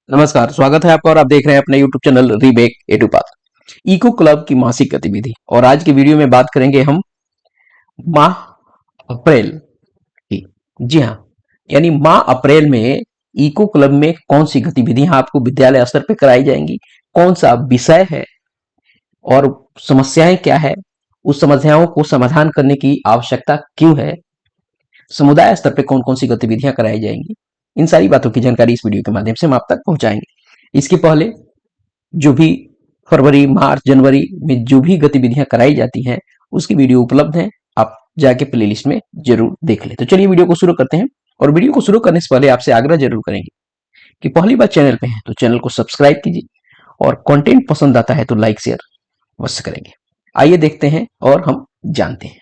नमस्कार, स्वागत है आपका और आप देख रहे हैं अपने YouTube चैनल रीबेक एडुपाथ। इको क्लब की मासिक गतिविधि और आज की वीडियो में बात करेंगे हम माह अप्रैल की। जी हाँ, यानी माह अप्रैल में इको क्लब में कौन सी गतिविधियां आपको विद्यालय स्तर पर कराई जाएंगी, कौन सा विषय है और समस्याएं क्या है, उस समस्याओं को समाधान करने की आवश्यकता क्यों है, समुदाय स्तर पर कौन कौन सी गतिविधियां कराई जाएंगी, इन सारी बातों की जानकारी इस वीडियो के माध्यम से हम आप तक पहुंचाएंगे। इसके पहले जो भी फरवरी, मार्च, जनवरी में जो भी गतिविधियां कराई जाती हैं उसकी वीडियो उपलब्ध है, आप जाके प्लेलिस्ट में जरूर देख लें। तो चलिए वीडियो को शुरू करते हैं और वीडियो को शुरू करने से पहले आपसे आग्रह जरूर करेंगे कि पहली बार चैनल पे हैं तो चैनल को सब्सक्राइब कीजिए और कंटेंट पसंद आता है तो लाइक शेयर अवश्य करेंगे। आइए देखते हैं और हम जानते हैं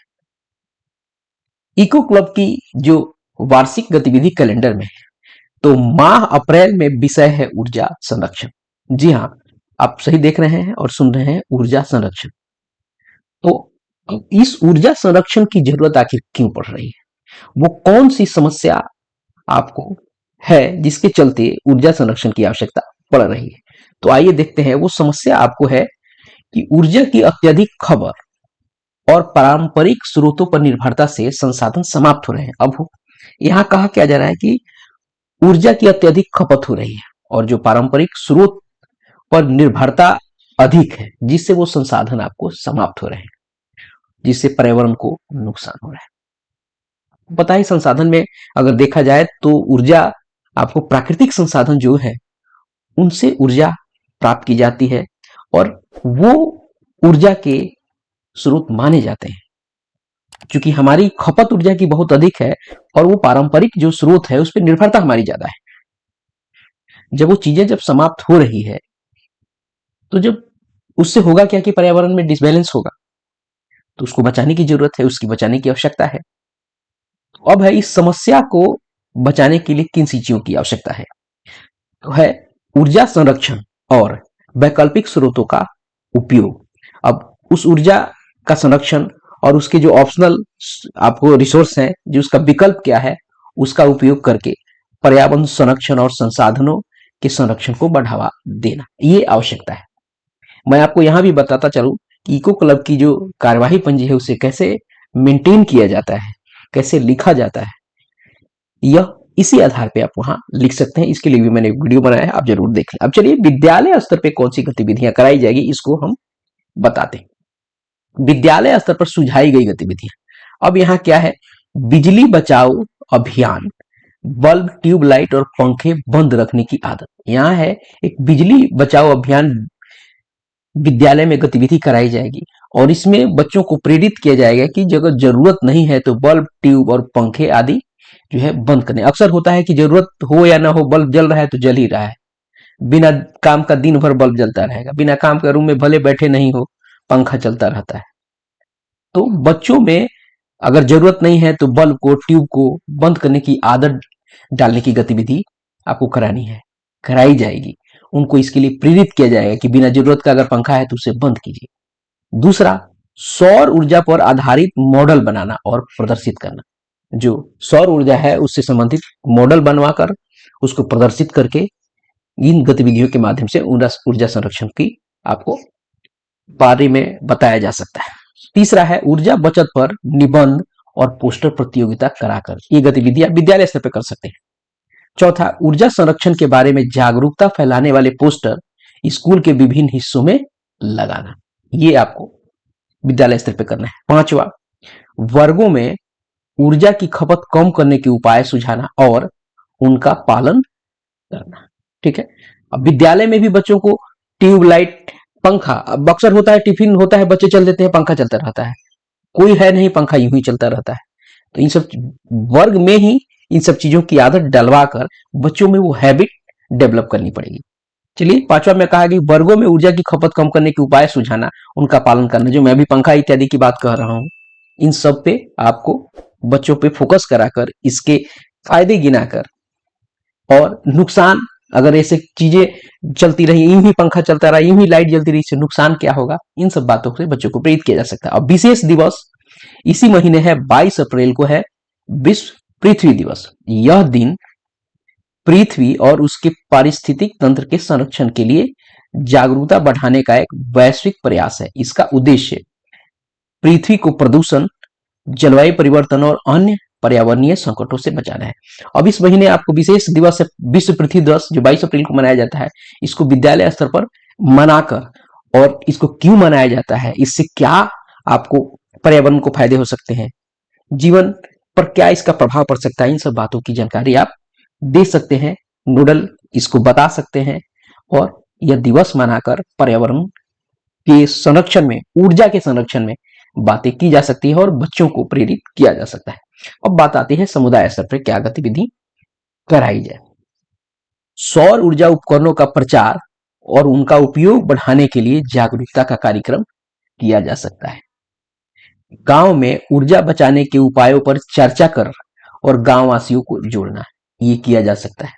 इको क्लब की जो वार्षिक गतिविधि कैलेंडर में है। तो माह अप्रैल में विषय है ऊर्जा संरक्षण। जी हाँ, आप सही देख रहे हैं और सुन रहे हैं, ऊर्जा संरक्षण। तो इस ऊर्जा संरक्षण की जरूरत आखिर क्यों पड़ रही है, वो कौन सी समस्या आपको है जिसके चलते ऊर्जा संरक्षण की आवश्यकता पड़ रही है। तो आइए देखते हैं, वो समस्या आपको है कि ऊर्जा की अत्यधिक खपत और पारंपरिक स्रोतों पर निर्भरता से संसाधन समाप्त हो रहे हैं। अब यहाँ कहा क्या जा रहा है कि ऊर्जा की अत्यधिक खपत हो रही है और जो पारंपरिक स्रोत पर निर्भरता अधिक है जिससे वो संसाधन आपको समाप्त हो रहे हैं, जिससे पर्यावरण को नुकसान हो रहा है। पता ही संसाधन में अगर देखा जाए तो ऊर्जा आपको प्राकृतिक संसाधन जो है उनसे ऊर्जा प्राप्त की जाती है और वो ऊर्जा के स्रोत माने जाते हैं। क्योंकि हमारी खपत ऊर्जा की बहुत अधिक है और वो पारंपरिक जो स्रोत है उस पर निर्भरता हमारी ज्यादा है। जब वो चीजें जब समाप्त हो रही है तो जब उससे होगा क्या कि पर्यावरण में डिसबैलेंस होगा, तो उसको बचाने की जरूरत है, उसकी बचाने की आवश्यकता है। तो अब है इस समस्या को बचाने के लिए किन चीजों की आवश्यकता है, तो है ऊर्जा संरक्षण और वैकल्पिक स्रोतों का उपयोग। अब उस ऊर्जा का संरक्षण और उसके जो ऑप्शनल आपको रिसोर्स हैं, जो उसका विकल्प क्या है, उसका उपयोग करके पर्यावरण संरक्षण और संसाधनों के संरक्षण को बढ़ावा देना, ये आवश्यकता है। मैं आपको यहां भी बताता चलूं कि इको क्लब की जो कार्यवाही पंजी है उसे कैसे मेंटेन किया जाता है, कैसे लिखा जाता है, यह इसी आधार पे आप वहां लिख सकते हैं। इसके लिए भी मैंने वीडियो बनाया है, आप जरूर देख लें। अब चलिए विद्यालय स्तर पे कौन सी गतिविधियां कराई जाएगी इसको हम बताते हैं। विद्यालय स्तर पर सुझाई गई गतिविधियां। अब यहाँ क्या है, बिजली बचाओ अभियान, बल्ब, ट्यूबलाइट और पंखे बंद रखने की आदत। यहाँ है एक बिजली बचाओ अभियान विद्यालय में गतिविधि कराई जाएगी और इसमें बच्चों को प्रेरित किया जाएगा कि अगर जरूरत नहीं है तो बल्ब, ट्यूब और पंखे आदि जो है बंद करने। अक्सर होता है कि जरूरत हो या ना हो बल्ब जल रहा है तो जल ही रहा है, बिना काम का दिन भर बल्ब जलता रहेगा, बिना काम का रूम में भले बैठे नहीं हो पंखा चलता रहता है। तो बच्चों में अगर जरूरत नहीं है तो बल्ब को, ट्यूब को बंद करने की आदत डालने की गतिविधि आपको करानी है, कराई जाएगी। उनको इसके लिए प्रेरित किया जाएगा कि बिना जरूरत का अगर पंखा है तो उसे बंद कीजिए। दूसरा, सौर ऊर्जा पर आधारित मॉडल बनाना और प्रदर्शित करना। जो सौर ऊर्जा है उससे संबंधित मॉडल बनवाकर उसको प्रदर्शित करके इन गतिविधियों के माध्यम से ऊर्जा संरक्षण की आपको बारे में बताया जा सकता है। तीसरा है ऊर्जा बचत पर निबंध और पोस्टर प्रतियोगिता कराकर, ये गतिविधियां विद्यालय स्तर पर कर सकते हैं। चौथा, ऊर्जा संरक्षण के बारे में जागरूकता फैलाने वाले पोस्टर स्कूल के विभिन्न हिस्सों में लगाना, ये आपको विद्यालय स्तर पर करना है। पांचवा, वर्गों में ऊर्जा की खपत कम करने के उपाय सुझाना और उनका पालन करना। ठीक है, अब विद्यालय में भी बच्चों को ट्यूबलाइट, पंखा, अब अक्सर होता है टिफिन होता है बच्चे चल देते हैं, पंखा चलता रहता है, कोई है नहीं, पंखा यूं ही चलता रहता है। तो इन सब वर्ग में ही इन सब चीजों की आदत डलवा कर बच्चों में वो हैबिट डेवलप करनी पड़ेगी। चलिए, पांचवा में कहा कि वर्गों में ऊर्जा की खपत कम करने के उपाय सुझाना, उनका पालन करना। जो मैं भी पंखा इत्यादि की बात कर रहा हूं, इन सब पे आपको बच्चों पे फोकस कराकर इसके फायदे गिनाकर और नुकसान, अगर ऐसे चीजें चलती रही, यूं ही पंखा चलता रहा, यूं ही लाइट जलती रही, इससे नुकसान क्या होगा, इन सब बातों से बच्चों को प्रेरित किया जा सकता है। अब विशेष दिवस इसी महीने है, 22 अप्रैल को है विश्व पृथ्वी दिवस। यह दिन पृथ्वी और उसके पारिस्थितिक तंत्र के संरक्षण के लिए जागरूकता बढ़ाने का एक वैश्विक प्रयास है। इसका उद्देश्य पृथ्वी को प्रदूषण, जलवायु परिवर्तन और अन्य पर्यावरणीय संकटों से बचाना है। अब इस महीने आपको विशेष दिवस है विश्व पृथ्वी दिवस, जो 22 अप्रैल को मनाया जाता है। इसको विद्यालय स्तर पर मनाकर, और इसको क्यों मनाया जाता है, इससे क्या आपको पर्यावरण को फायदे हो सकते हैं, जीवन पर क्या इसका प्रभाव पड़ सकता है, इन सब बातों की जानकारी आप दे सकते हैं। नोडल इसको बता सकते हैं, और यह दिवस मनाकर पर्यावरण के संरक्षण में, ऊर्जा के संरक्षण में बातें की जा सकती है और बच्चों को प्रेरित किया जा सकता है। अब बात आती है समुदाय स्तर पर क्या गतिविधि कराई जाए। सौर ऊर्जा उपकरणों का प्रचार और उनका उपयोग बढ़ाने के लिए जागरूकता का कार्यक्रम किया जा सकता है। गांव में ऊर्जा बचाने के उपायों पर चर्चा कर और गांव वासियों को जोड़ना, ये किया जा सकता है।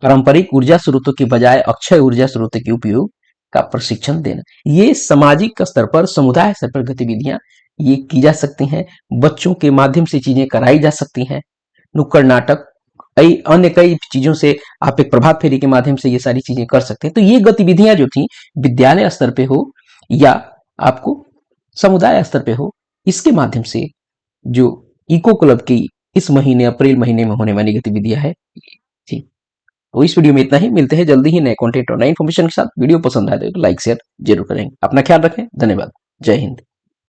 पारंपरिक ऊर्जा स्रोतों के बजाय अक्षय ऊर्जा स्रोतों के उपयोग का प्रशिक्षण देना, ये सामाजिक स्तर पर, समुदाय स्तर पर गतिविधियां ये की जा सकती हैं। बच्चों के माध्यम से चीजें कराई जा सकती हैं। नुक्कड़ नाटक, अन्य कई चीजों से आप एक प्रभात फेरी के माध्यम से ये सारी चीजें कर सकते हैं। तो ये गतिविधियां जो थी, विद्यालय स्तर पे हो या आपको समुदाय स्तर पे हो, इसके माध्यम से जो इको क्लब की इस महीने अप्रैल महीने में होने वाली गतिविधियां है थी। तो इस वीडियो में इतना ही। मिलते हैं जल्दी ही नए कंटेंट और नए इन्फॉर्मेशन के साथ। वीडियो पसंद आए तो लाइक शेयर जरूर करेंगे। अपना ख्याल रखें। धन्यवाद। जय हिंद।